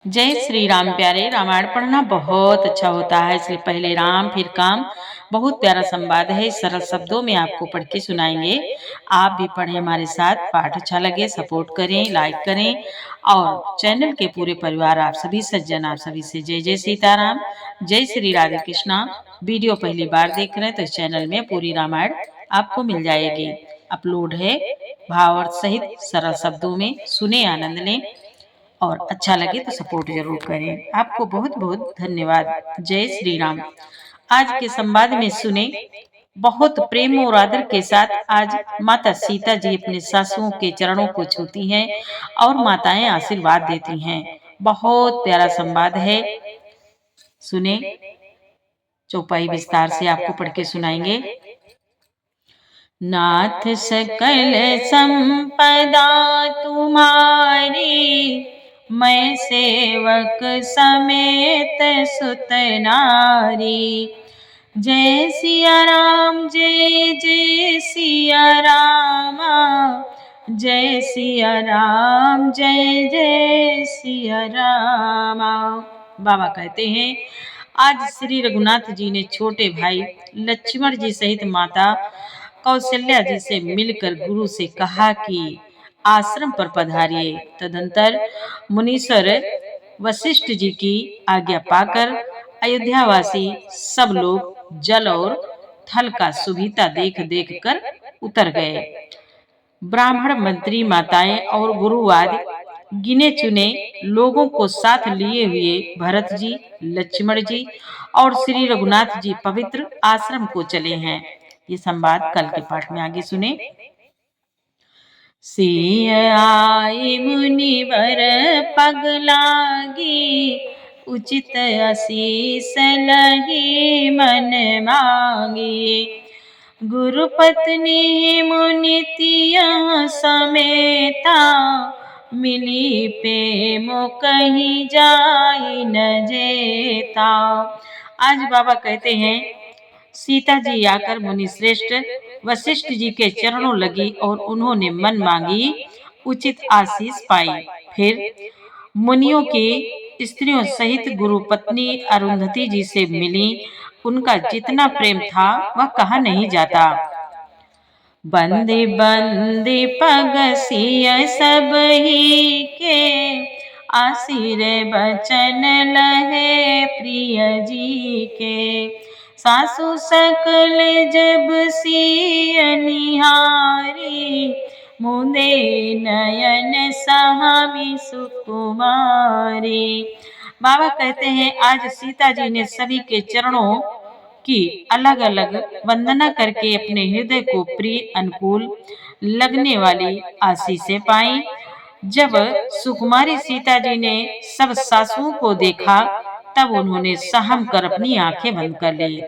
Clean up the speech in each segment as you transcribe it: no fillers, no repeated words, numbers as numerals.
जय श्री राम प्यारे। रामायण पढ़ना बहुत अच्छा होता है, इसलिए पहले राम फिर काम। बहुत प्यारा संवाद है, सरल शब्दों में आपको पढ़ के सुनाएंगे। आप भी पढ़ें हमारे साथ। पाठ अच्छा लगे सपोर्ट करें, लाइक करें। और चैनल के पूरे परिवार, आप सभी सज्जन, आप सभी से जय जय सीताराम, जय श्री राधे कृष्णा। वीडियो पहली बार देख रहे हैं तो इस चैनल में पूरी रामायण आपको मिल जाएगी। अपलोड है भावार्थ सहित सरल शब्दों में। सुने, आनंद लें और अच्छा लगे तो सपोर्ट जरूर करें। आपको बहुत बहुत धन्यवाद। जय श्री राम। आज के संवाद में सुने। बहुत प्रेम और आदर के साथ आज माता सीता जी अपने सासुओं के चरणों को छूती हैं और माताएं आशीर्वाद देती हैं। बहुत प्यारा संवाद है, सुने। चौपाई विस्तार से आपको पढ़ के सुनाएंगे। नाथ सकल संपदा तुम्हारी, मैं सेवक समेत सुत नारी। जय सिया राम, जय जय सिया रामा, जय सिया राम, जय जय सिया रामा। बाबा कहते हैं, आज श्री रघुनाथ जी ने छोटे भाई लक्ष्मण जी सहित माता कौशल्या जी से मिलकर गुरु से कहा कि आश्रम पर पधारिए। तदंतर मुनीश्वर वशिष्ठ जी की आज्ञा पाकर अयोध्यावासी सब लोग जल और थल का सुविधा देख देख कर उतर गए। ब्राह्मण, मंत्री, माताएं और गुरुवाद गिने चुने लोगों को साथ लिए हुए भरत जी, लक्ष्मण जी और श्री रघुनाथ जी पवित्र आश्रम को चले हैं। ये संवाद कल के पाठ में आगे सुने। सिय आई मुनिवर पग लागी, उचित आशीष लही मन मांगी। गुरु पत्नी मुनि तिया समेता, मिली प्रेम कहीं जाई न जेता। आज बाबा कहते हैं, सीता जी आकर मुनि श्रेष्ठ वशिष्ठ जी के चरणों लगी और उन्होंने मन मांगी उचित आशीष पाई। फिर मुनियों की स्त्रियों सहित गुरु पत्नी अरुंधति जी से मिली। उनका जितना प्रेम था वह कहा नहीं जाता। बंदे बंदे पग सिय सब ही के, आशीर बचन लहे प्रिय जी के। सासु सकल जब सिय निहारी, मुदे नयन सहामी सुकुमारी। बाबा कहते हैं, आज सीता जी ने सभी के चरणों की अलग अलग वंदना करके अपने हृदय को प्रिय, अनुकूल लगने वाली आशीषें पाई। जब सुकुमारी सीता जी ने सब सासुओं को देखा, तब उन्होंने सहम कर अपनी आंखें बंद कर ली।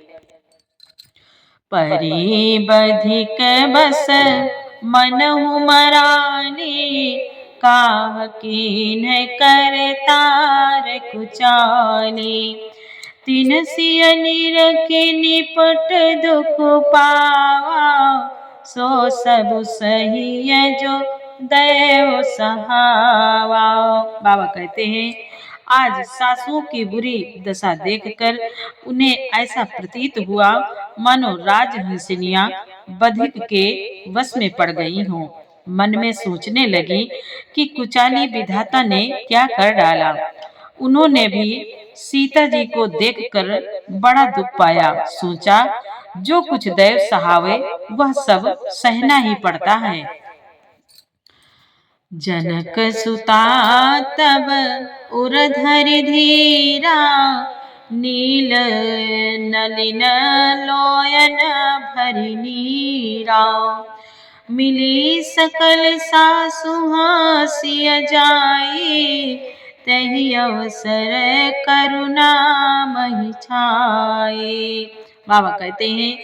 परी बधिक बस मनहु मरानी, काह कीन कर तार कुचाली। तीन सिय निरखि निपट दुख पावा, सो सब सही जो दैव सहावा। बाबा कहते हैं, आज सासुओं की बुरी दशा देखकर उन्हें ऐसा प्रतीत हुआ मानो राजहंसिनियां बधिक के वश में पड़ गई हों। मन में सोचने लगी कि कुचाली विधाता ने क्या कर डाला। उन्होंने भी सीता जी को देखकर बड़ा दुख पाया। सोचा, जो कुछ दैव सहावे वह सब सहना ही पड़ता है। जनक सुता तब उरधरि धीरा, नील नलिन लोयन भरि नीरा। मिली सकल सासु हासिय जाई, तहि अवसर करुणा महि छाई। बाबा कहते हैं,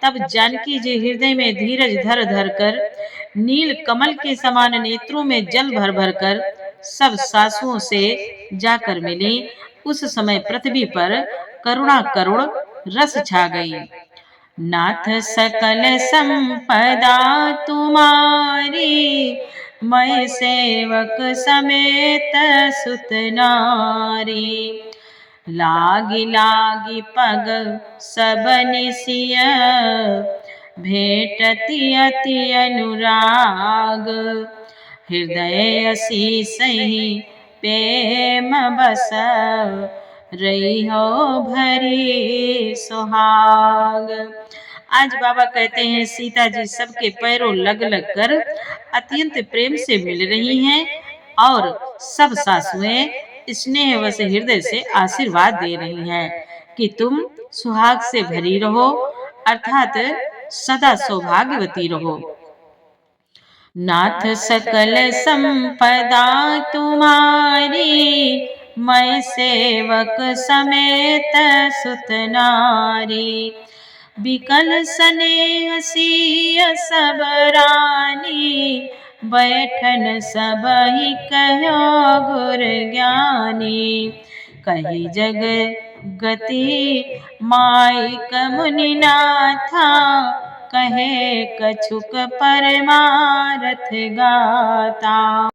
तब जानकी जी हृदय में धीरज धर धर कर, नील कमल के समान नेत्रों में जल भर भर कर सब सासुओं से जाकर मिली। उस समय पृथ्वी पर करुणा करुण रस छा गई। नाथ सकल संपदा तुम्हारी, मैं सेवक समेत सुत नारी। लागी लागी पग सबनि सिय, भेटति अति अनुराग। हृदय असीसहि प्रेम बस, रही हो भरी सुहाग। आज बाबा कहते हैं सीता जी सबके पैरों लग लग कर अत्यंत प्रेम से मिल रही हैं और सब सासुएं स्नेहवश हृदय से आशीर्वाद दे रही हैं कि तुम सुहाग से भरी रहो, अर्थात सदा सौभाग्यवती रहो। नाथ सकल संपदा तुम्हारी, मैं सेवक समेत सुत नारी। बिकल स्नेह सिय सब रानी, बैठन सबहि कहो गुर ज्ञानी। कही जग गति माइक मुनिनाथा, कहे कछुक परमारथ गाता।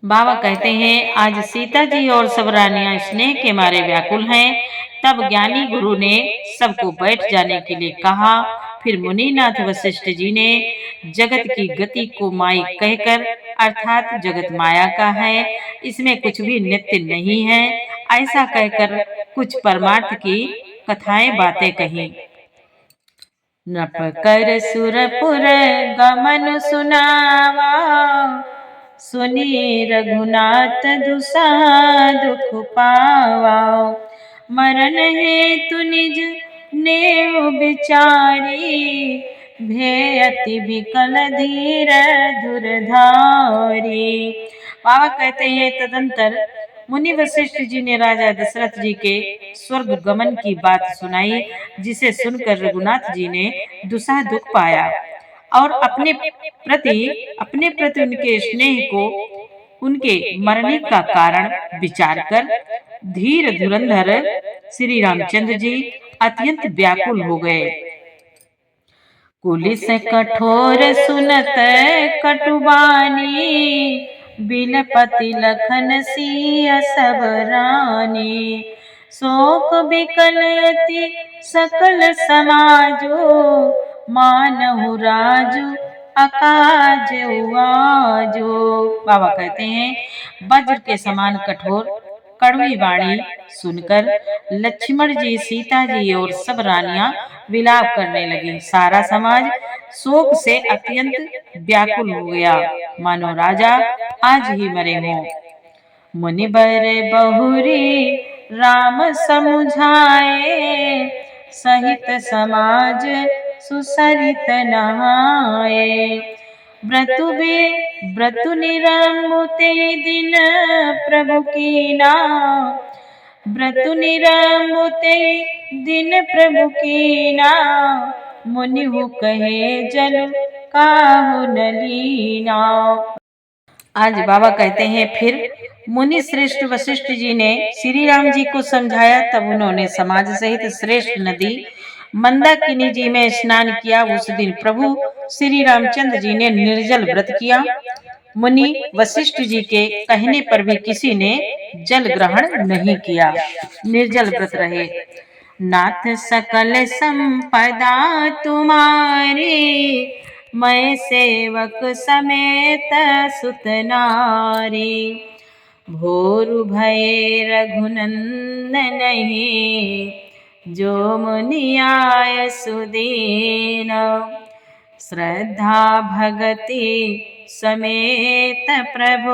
बाबा कहते हैं आज सीता जी और सब रानियां स्नेह के मारे व्याकुल हैं। तब ज्ञानी गुरु ने सबको बैठ जाने के लिए कहा। फिर मुनिनाथ वशिष्ठ जी ने जगत की गति को माई कहकर, अर्थात जगत माया का है, इसमें कुछ भी नित्य नहीं है, ऐसा कहकर कुछ परमार्थ की कथाएं बातें कही। नप कर सुरपुर गमन सुनावा, सुनी रघुनाथ दुसह दुख पावा। मरण हेतु निज नेव बिचारी, भेयति विकल धीर धुरधारी। बाबा कहते हैं तदंतर मुनि वशिष्ठ जी ने राजा दशरथ जी के स्वर्ग गमन की बात सुनाई, जिसे सुनकर रघुनाथ जी ने दुसह दुख पाया और अपने प्रति उनके स्नेह को, उनके मरने का कारण विचार कर धीर धुरंधर श्री रामचंद्र जी अत्यंत व्याकुल हो गए। कुलिस कठोर सुनत कटुबानी, बिलपति लखन सिय सब रानी। शोक बिकल अति सकल समाजो, मानहु राजु अकाज आजो। बाबा कहते हैं वज्र के समान कठोर कड़वी वाणी सुनकर लक्ष्मण जी, सीता जी और सब रानियां विलाप करने लगी। सारा समाज शोक से अत्यंत व्याकुल हो गया, मानो राजा आज ही मरे हों। मुनिबर बहुरी राम समुझाए, सहित समाज सुसरित नहाए। व्रतु निरमुते दिन प्रभु कीना, व्रतु निरमुते दिन प्रभु कीना। मुनिहु कहे जल काहु न लीना। आज बाबा कहते हैं फिर मुनि श्रेष्ठ वशिष्ठ जी ने श्री राम जी को समझाया। तब उन्होंने समाज सहित श्रेष्ठ नदी मंदाकिनी जी में स्नान किया। उस दिन प्रभु श्री रामचंद्र जी ने निर्जल व्रत किया। मुनि वशिष्ठ जी के कहने पर भी किसी ने जल ग्रहण नहीं किया, निर्जल व्रत रहे। नाथ सकल संपदा तुम्हारी, मैं सेवक समेत सुत नारी। भोरु भये रघुनंदन नहीं, जो मुनि आय सुदीन। श्रद्धा भगति समेत प्रभु,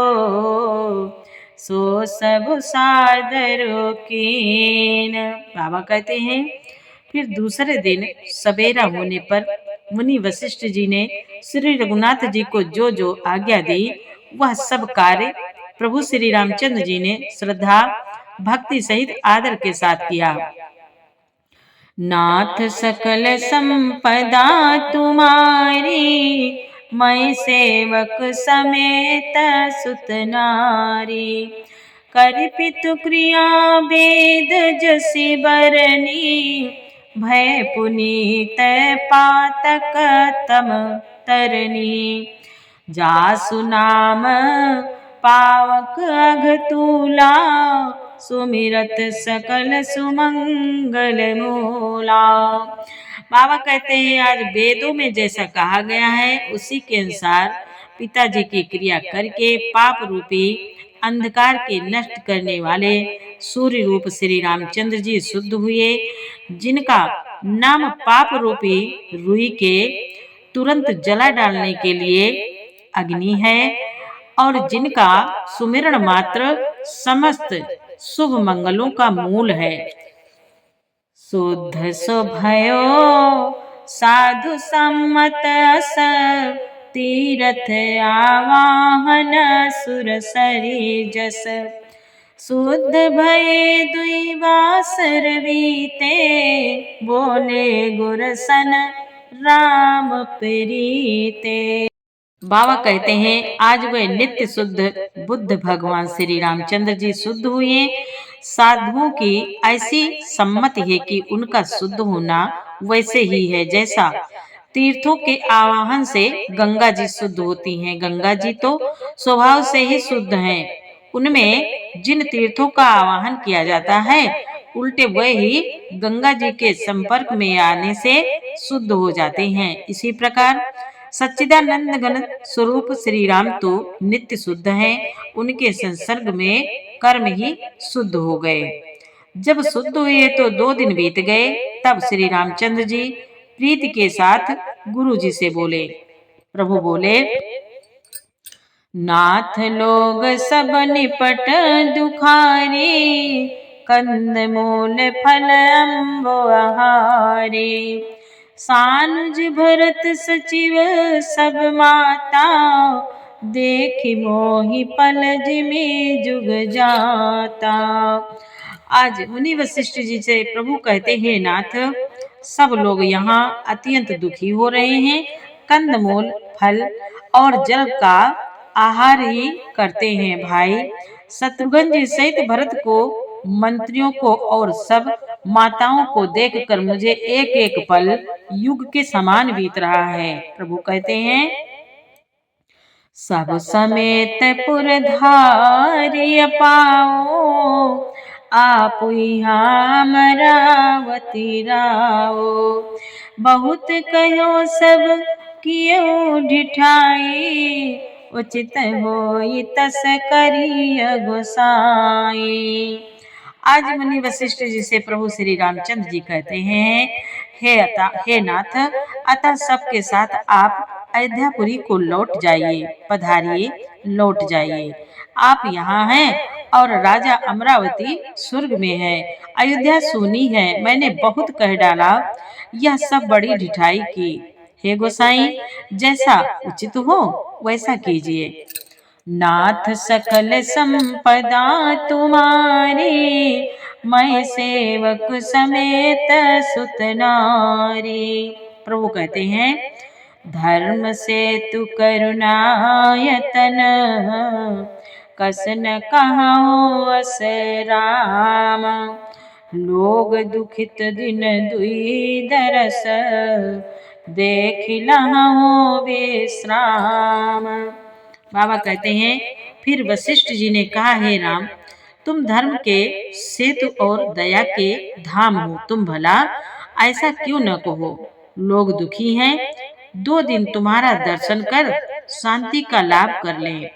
सो सब सादर कीन। बाबा कहते हैं फिर दूसरे दिन सवेरा होने पर मुनि वशिष्ठ जी ने श्री रघुनाथ जी को जो जो आज्ञा दी, वह सब कार्य प्रभु श्री रामचंद्र जी ने श्रद्धा भक्ति सहित आदर के साथ किया। नाथ सकल संपदा तुम्हारी, मैं सेवक समेत सुत नारी। करिपितु क्रिया वेद जसि बरनी, भय पुनीत पातक तम तरनी। जासु नाम पावक अघतूला, सुमिरत सकल सुमंगल मूला। बाबा कहते हैं आज वेदों में जैसा कहा गया है उसी के अनुसार पिताजी की क्रिया करके पाप रूपी अंधकार के नष्ट करने वाले सूर्य रूप श्री रामचंद्र जी शुद्ध हुए, जिनका नाम पाप रूपी रुई के तुरंत जला डालने के लिए अग्नि है और जिनका सुमिरण मात्र समस्त शुभ मंगलों का मूल है। शुद्ध सुभयो साधु सम्मत अस, तीरथ आवाहन सुर सरी जस। शुद्ध भय दुई वासर बीते, बोले गुरसन राम प्रीते। बाबा कहते हैं आज वे नित्य शुद्ध बुद्ध भगवान श्री रामचंद्र जी शुद्ध हुए। साधुओं की ऐसी सम्मति है कि उनका शुद्ध होना वैसे ही है जैसा तीर्थों के आवाहन से गंगा जी शुद्ध होती हैं। गंगा जी तो स्वभाव से ही शुद्ध हैं। उनमें जिन तीर्थों का आवाहन किया जाता है उल्टे वह ही गंगा जी के संपर्क में आने से शुद्ध हो जाते हैं। इसी प्रकार सच्चिदानंद घन स्वरूप श्री राम तो नित्य शुद्ध हैं। उनके संसर्ग में कर्म ही शुद्ध हो गए। जब शुद्ध हुए तो 2 दिन बीत गए। तब श्री रामचंद्र जी प्रीति के साथ गुरु जी से बोले। प्रभु बोले, नाथ लोग सब निपट दुखारी, कंद मूल फल अम्बो आहारी। सानुज भरत सचिव सब माता, देखी मोहि पलज में जुग जाता। आज मुनि वशिष्ठ जी से प्रभु कहते हैं, नाथ सब लोग यहाँ अत्यंत दुखी हो रहे हैं। कंदमूल फल और जल का आहार ही करते हैं। भाई शत्रुघ्न जी सहित भरत को, मंत्रियों को और सब माताओं को देखकर मुझे एक एक पल युग के समान बीत रहा है। प्रभु कहते हैं, सब समेत पुरधारी पाओ, आप यहाँ अमरावती राओ। बहुत कहो सब कियो ढिठाई, उचित होई तस करिय गोसाई। आज मुनि वशिष्ठ जी से प्रभु श्री रामचंद्र जी कहते हैं, हे नाथ, अतः सबके साथ आप अयोध्यापुरी को लौट जाइए, पधारिए, लौट जाइए। आप यहाँ हैं और राजा अमरावती स्वर्ग में है, अयोध्या सूनी है। मैंने बहुत कह डाला, यह सब बड़ी ढिठाई की। हे गोसाई, जैसा उचित हो वैसा कीजिए। नाथ सकल संपदा तुम्हारी, मैं सेवक समेत सुत नारी। प्रभु कहते हैं, धर्म से तु करुणायतन, कस न कहो अस राम। लोग दुखित दिन दुई दरस, देख लहु विश्राम। बाबा कहते हैं, फिर वशिष्ठ जी ने कहा, हे राम, तुम धर्म के सेतु और दया के धाम हो, तुम भला ऐसा क्यों न कहो। लोग दुखी हैं, 2 दिन तुम्हारा दर्शन कर शांति का लाभ कर लें।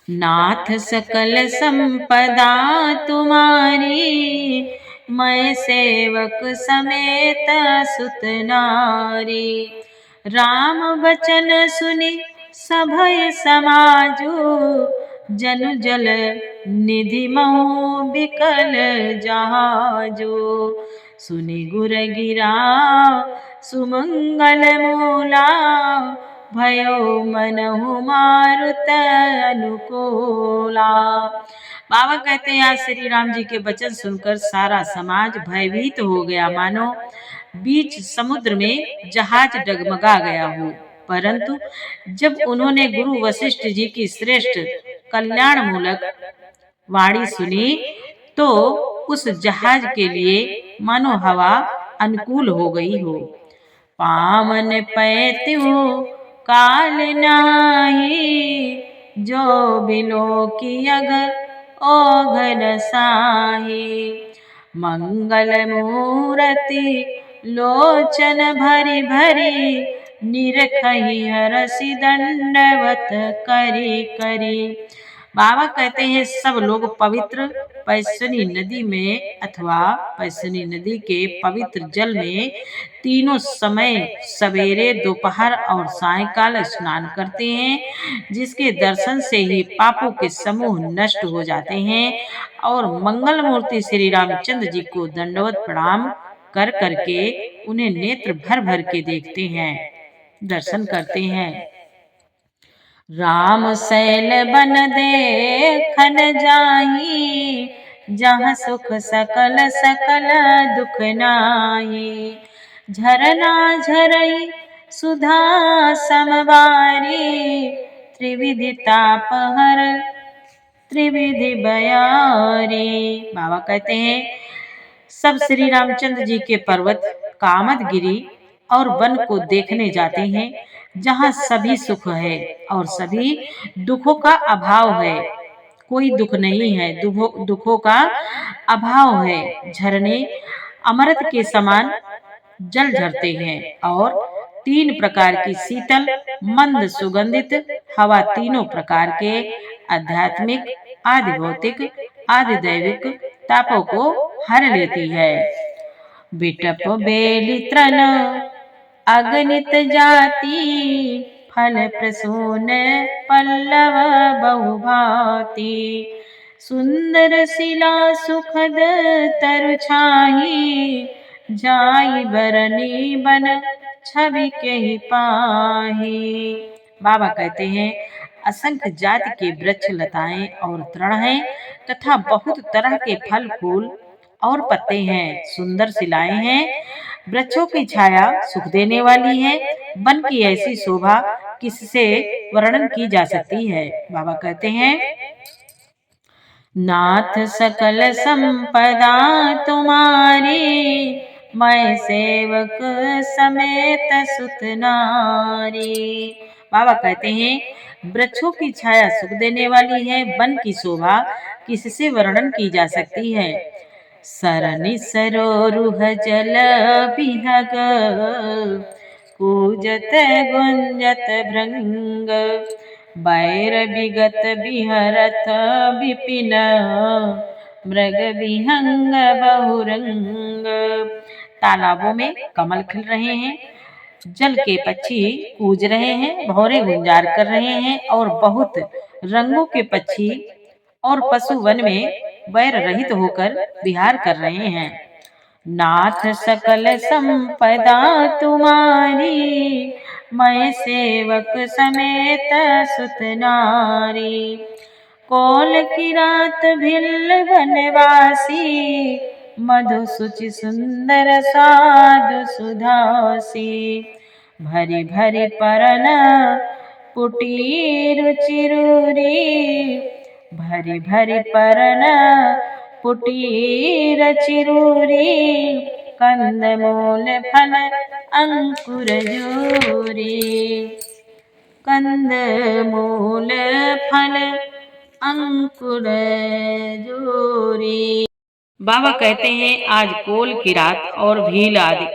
नाथ सकल संपदा तुम्हारी, मैं सेवक समेत सुत नारी। राम वचन सुनी सभय समाजो, जनु जल निधि महु बिकल जहाजो। सुनि गुर गिरा सुमंगल मूला, भयो मनहु मारुत अनुकूला। बाबा कहते हैं, आज श्री राम जी के वचन सुनकर सारा समाज भयभीत हो गया, मानो बीच समुद्र में जहाज डगमगा गया हो। परंतु जब उन्होंने गुरु वशिष्ठ जी की श्रेष्ठ कल्याण मूलक वाणी सुनी तो उस जहाज के लिए मानो हवा अनुकूल हो गई हो। पावन पैत्यु काल नाही, जो बिलो की अग ओघन साही। मंगल मूर्ति लोचन भरी भरी, निरखही हरसि दंडवत करी करी। बाबा कहते हैं सब लोग पवित्र पैसनी नदी में अथवा पैसनी नदी के पवित्र जल में तीनों समय सवेरे, दोपहर और सायंकाल स्नान करते हैं, जिसके दर्शन से ही पापों के समूह नष्ट हो जाते हैं। और मंगल मूर्ति श्री रामचंद्र जी को दंडवत प्रणाम कर करके उन्हें नेत्र भर भर के देखते हैं, दर्शन करते हैं। राम शैल बन देखन जाही, जहाँ सुख सकल सकल दुख नाही। झरना झरई सुधा समवारी, त्रिविधि ताप हर त्रिविधि बयारी। बाबा कहते हैं सब श्री रामचंद्र जी के पर्वत कामदगिरी और वन को देखने जाते हैं, जहाँ सभी सुख है और सभी दुखों का अभाव है। कोई दुख नहीं है, दुखों का अभाव है। झरने अमृत के समान जल झरते हैं और 3 प्रकार की शीतल मंद सुगंधित हवा तीनों प्रकार के आध्यात्मिक, आदि भौतिक, आदि दैविक तापों को हर लेती है। बिटप बेली तृण अगणित जाति, फल प्रसून पल्लव बहुभाति। सुंदर शिला सुखद तरु छाही, जाई बरनी बन छवि के ही पाही। बाबा कहते हैं असंख्य जाति के वृक्ष, लताएं और तृण हैं तथा बहुत तरह के फल फूल और पत्ते हैं। सुंदर शिलाएं हैं, वृक्षों की छाया सुख देने वाली है। वन की ऐसी शोभा किससे वर्णन की जा सकती है। बाबा कहते हैं नाथ सकल संपदा तुम्हारी, मैं सेवक समेत सुत नारी। बाबा कहते हैं वृक्षों की छाया सुख देने वाली है, वन की शोभा किससे वर्णन की जा सकती है। सरनि सरोरुह जल बिहग, कूजत गुंजत भृंग। बैर विगत बिहरथ विपिन, मृग विहंग बहुरंग। तालाबों में कमल खिल रहे हैं, जल के पक्षी कूज रहे हैं, भौरे गुंजार कर रहे हैं और बहुत रंगों के पक्षी और पशु वन में वैर रहित होकर विहार कर रहे हैं। नाथ सकल संपदा तुम्हारी, मैं सेवक समेत सुत नारी। कौल की रात भिल वनवासी, मधु सुचि सुंदर साधु सुधासी। भरी भरी परन पुटी रुचिरूरी, भरी भरी परन पुटी रचिरूरी। कंद मूल फल अंकुर जोरी, कंद मूल फल अंकुर जोरी। बाबा कहते हैं आज कोल की रात और भील आदि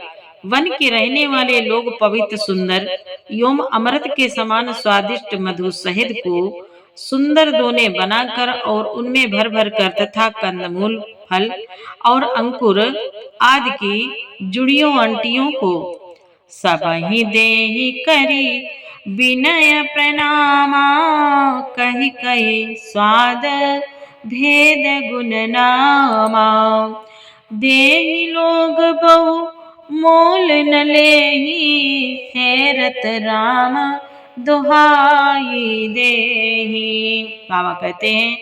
वन के रहने वाले लोग पवित्र सुंदर एवं अमृत के समान स्वादिष्ट मधु शहद को सुंदर दोने बनाकर और उनमें भर भर कर तथा कंदमूल फल और अंकुर आदि की जुड़ियों अंटियों को सबहि देहि करी विनय प्रणामा। कही कही स्वाद भेद गुण नामा, देहि लोग बहु मोल न लेहि, फेरत राम दुहाई देहि। बाबा कहते हैं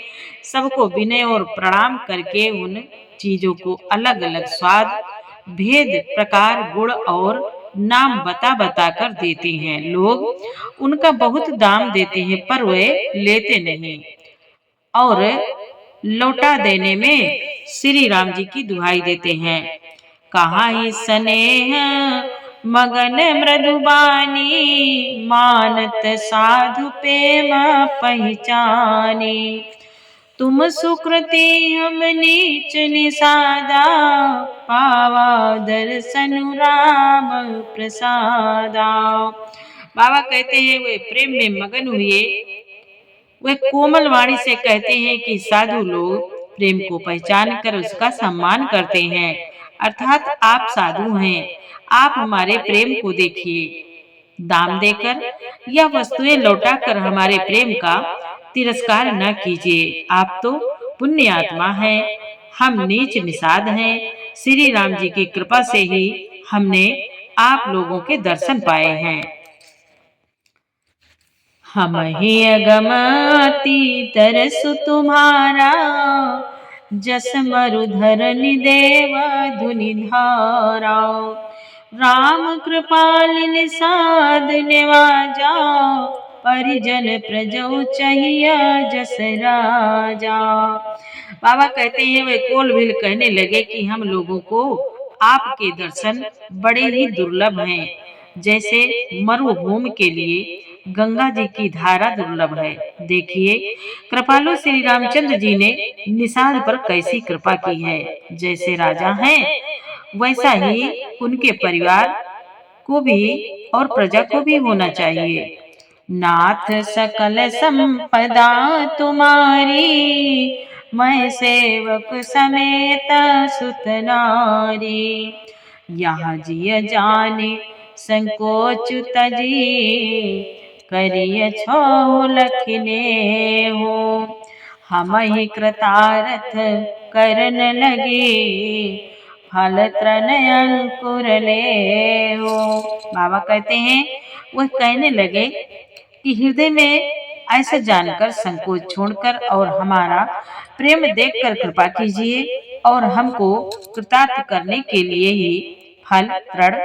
सबको विनय और प्रणाम करके उन चीजों को अलग अलग स्वाद, भेद, प्रकार, गुण और नाम बता बता कर देते हैं। लोग उनका बहुत दाम देते हैं पर वे लेते नहीं और लौटा देने में श्री राम जी की दुहाई देते हैं। कहाँ ही स्नेह मगन मृदुबानी, मानत साधु प्रेम पहचानी। तुम सुकृति हम नीच निषादा, पावा दर्शन राम प्रसादा। बाबा कहते हैं वे प्रेम में मगन हुए, वे कोमल वाणी से कहते हैं कि साधु लोग प्रेम को पहचान कर उसका सम्मान करते हैं, अर्थात आप साधु हैं, आप हमारे प्रेम को देखिए, दाम देकर या वस्तुएं लौटाकर हमारे प्रेम का तिरस्कार न कीजिए। आप तो पुण्य आत्मा हैं, हम नीच निषाद हैं। श्री राम जी की कृपा से ही हमने आप लोगों के दर्शन पाए हैं। हम ही अगम अति तरसु तुम्हारा, जस मरुधर निदेव धुनि धारा। राम कृपाल निषाद निवाजा, परिजन प्रजौ चहिया जस राजा। बाबा कहते हैं वे कोल भील कहने लगे कि हम लोगों को आपके दर्शन बड़े ही दुर्लभ हैं, जैसे मरुभूमि के लिए गंगा जी की धारा दुर्लभ है। देखिए कृपालु श्री रामचंद्र जी ने निषाद पर कैसी कृपा की है। जैसे राजा हैं वैसा ही उनके परिवार को भी और प्रजा को भी होना चाहिए। नाथ सकल संपदा तुम्हारी, मैं सेवक समेत सुत नारी। यहाँ जिय जाने संकोच तजी, करिय छो लखने हो। हम ही कृतार्थ करन लगे, फल त्रन अंकुर ले हो। बाबा कहते हैं वह कहने लगे कि हृदय में ऐसा जानकर संकोच छोड़कर और हमारा प्रेम देखकर कृपा कीजिए और हमको कृतार्थ करने के लिए ही फल तृण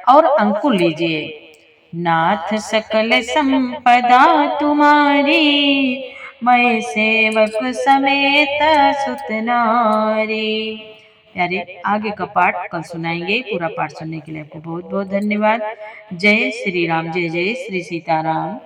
और अंकुर लीजिए। नाथ सकल संपदा तुम्हारी, मैं सेवक समेत सुत नारी। प्यारे आगे का पाठ कल सुनाएंगे। पूरा पाठ सुनने के लिए आपको बहुत बहुत धन्यवाद। जय श्री राम, जय जय श्री सीताराम।